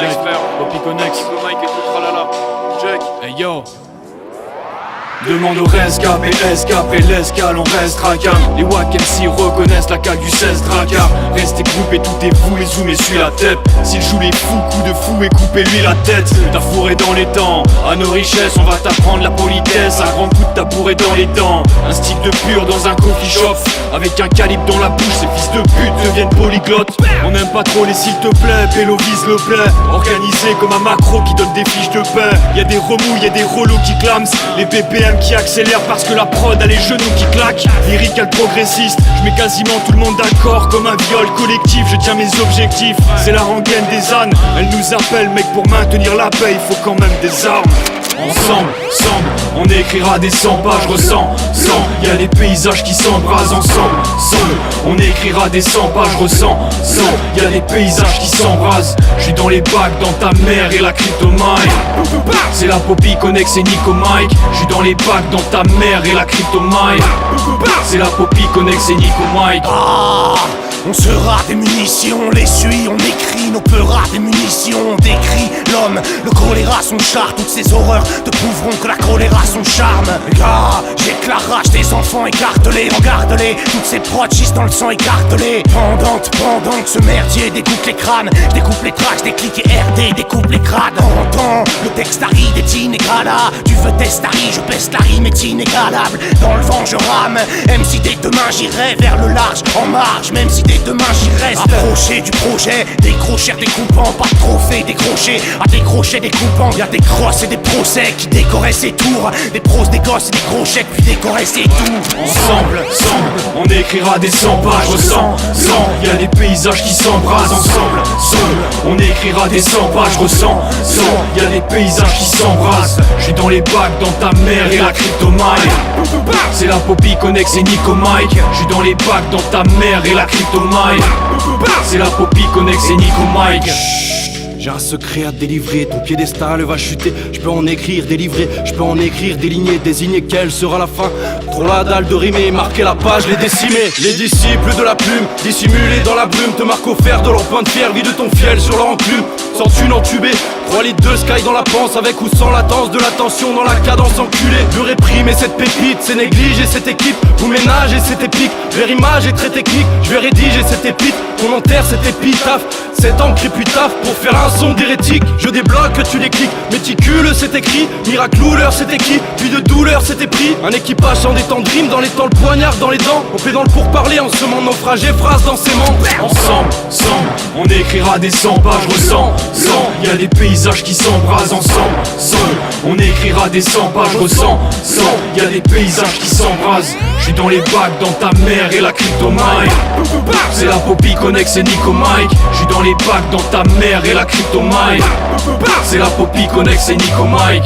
Connex frère, Poppy Connex, Nico Mike et tout tralala. Check. hey yo. Demande au rescap et escape après l'escale on restera calme. Les wack MC reconnaissent la cague du 16 dracard. Restez groupés, tout est vous et zoom et suis la tête. S'il joue les fous, coup de fou et coupez-lui la tête. T'as fourré dans les temps, à nos richesses on va t'apprendre la politesse. Un grand coup de tabouret dans les dents, un stick de pur dans un coffee shop. Avec un calibre dans la bouche, ces fils de pute deviennent polyglottes. On aime pas trop les s'il te plaît, Pélo vise le plaît. Organisé comme un macro qui donne des fiches de paix. Y'a des remous, y'a des relous qui clament. Les BPM qui accélèrent parce que la prod a les genoux qui claquent. Lyrical progressiste, je mets quasiment tout le monde d'accord. Comme un viol collectif, je tiens mes objectifs. C'est la rengaine des ânes, elle nous appelle mec. Pour maintenir la paix, il faut quand même des armes. Ensemble, on écrira des 100 pages, ressens, y'a des paysages qui s'embrasent ensemble, on écrira des 100 pages, ressens, y'a des paysages qui s'embrasent. J'suis dans les bacs, dans ta mère et la cryptomine. C'est la Poppy Connex et Nico Mike. J'suis dans les bacs, dans ta mère et la cryptomine. C'est la Poppy Connex et Nico Mike. On sera des munitions, on les suit, on écrit nos peurs des munitions, on décrit l'homme, le choléra, son char, toutes ces horreurs te prouveront que la choléra, son charme. Gars, j'ai que la rage des enfants écartelés, regarde-les, toutes ces prods gisent dans le sang écartelé. Pendant que ce merdier découpe les crânes, je découpe les tracks, des clics et RD, découpe les crânes. Entends, le texte aride est inégalable, tu veux testari, je peste la rime est inégalable. Dans le vent je rame, même si dès demain j'irai vers le large, en marge, même si dès demain j'y reste. Approcher du projet, décrocher découpant, pas de trophée, décrocher, à décrocher découpant. Y'a des crosses et des procès qui décoraient ses tours, des pros, des gosses et des gros chèques, puis décoraient ses tours. Ensemble, on écrira des 100 pages, ressens, y'a des paysages qui s'embrasent ensemble, on écrira des 100 pages, ressens, y'a des paysages qui s'embrasent. J'suis dans les bacs, dans ta mère et la cryptomine. C'est la Poppy Connex et Nico Mike. J'suis dans les bacs, dans ta mère et la cryptomine. C'est la Poppy Connex et Nico Mike. J'ai un secret à te délivrer, ton piédestal va chuter. Je peux en écrire, délivrer, je peux en écrire, déligner, désigner quelle sera la fin. Trop la dalle de rimer, marquer la page, les décimer. Les disciples de la plume, dissimulés dans la brume, te marquent au fer de leur point de fier, vie de ton fiel sur leur enclume. Sans thune entubée, 3 litres de sky dans la panse, avec ou sans latence, de la tension dans la cadence enculée. De réprimer cette pépite, c'est négliger cette équipe. Vous ménagez cette épique, leur image est très technique. Je vais rédiger cette épite, qu'on enterre cette épitaphe. Cette encre épitaphe pour faire un son d'hérétique. Je débloque, tu déclics, méticule c'est écrit. Miraclouleur c'était qui, puis de douleur c'était pris. Un équipage sans des temps de rime, dans les temps le poignard dans les dents. On fait dans le pourparler en semant naufrage et phrases dans ses membres. Ensemble, on écrira des 100 pages, ressens, y'a des paysages qui s'embrasent ensemble, on écrira des 100 pages, ressens, y'a des paysages qui s'embrasent. J'suis dans les bacs, dans ta mère et la cryptomine. C'est la Poppy Connex et Nico Mike. J'suis dans les bacs, dans ta mère et la cryptomine. C'est la Poppy Connex et Nico Mike.